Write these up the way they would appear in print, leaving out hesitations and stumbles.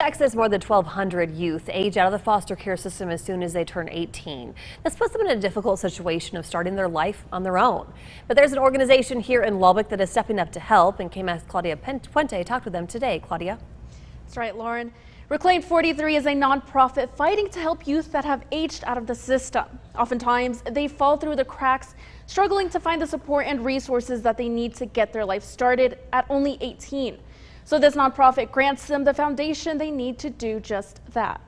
Access more than 1,200 youth age out of the foster care system as soon as they turn 18. This puts them in a difficult situation of starting their life on their own. But there's an organization here in Lubbock that is stepping up to help, and KAMC's Claudia Puente talked with them today. Claudia. That's right, Lauren. Reclaimed 43 is a nonprofit fighting to help youth that have aged out of the system. Oftentimes, they fall through the cracks, struggling to find the support and resources that they need to get their life started at only 18. So this nonprofit grants them the foundation they need to do just that.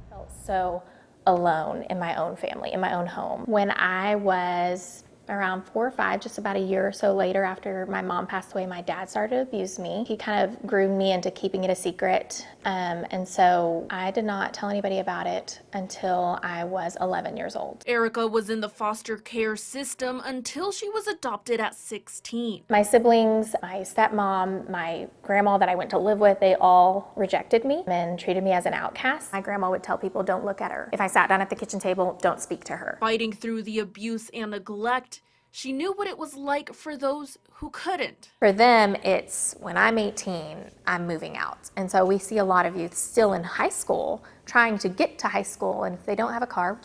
I felt so alone in my own family, in my own home. When I was around 4 or 5, just about a year or so later after my mom passed away, my dad started to abuse me. He kind of groomed me into keeping it a secret. And so I did not tell anybody about it until I was 11 years old. Erica was in the foster care system until she was adopted at 16. My siblings, my stepmom, my grandma that I went to live with, they all rejected me and treated me as an outcast. My grandma would tell people, don't look at her. If I sat down at the kitchen table, don't speak to her. Fighting through the abuse and neglect, she knew what it was like for those who couldn't. For them, it's when I'm 18, I'm moving out. And so we see a lot of youth still in high school trying to get to high school, and if they don't have a car,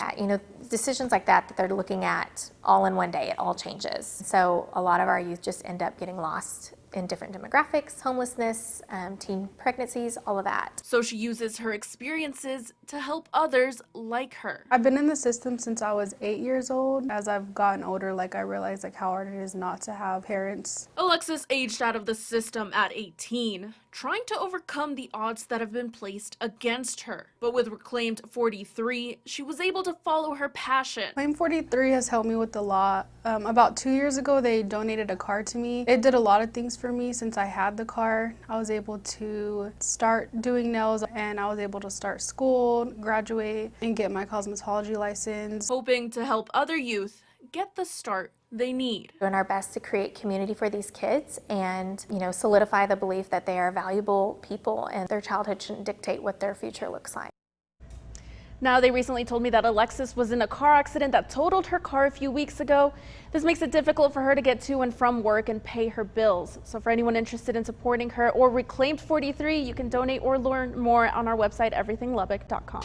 decisions like that they're looking at all in one day, it all changes. So a lot of our youth just end up getting lost in different demographics, homelessness, teen pregnancies, all of that. So she uses her experiences to help others like her. I've been in the system since I was 8 years old. As I've gotten older, I realized how hard it is not to have parents. Alexis aged out of the system at 18, trying to overcome the odds that have been placed against her. But with Reclaimed 43, she was able to follow her passion. Reclaimed 43 has helped me with a lot. About 2 years ago, they donated a car to me. It did a lot of things for me. Since I had the car, I was able to start doing nails, and I was able to start school, graduate, and get my cosmetology license. Hoping to help other youth get the start they need. Doing our best to create community for these kids and, solidify the belief that they are valuable people and their childhood shouldn't dictate what their future looks like. Now, they recently told me that Alexis was in a car accident that totaled her car a few weeks ago. This makes it difficult for her to get to and from work and pay her bills. So for anyone interested in supporting her or Reclaimed 43, you can donate or learn more on our website, everythinglubbock.com.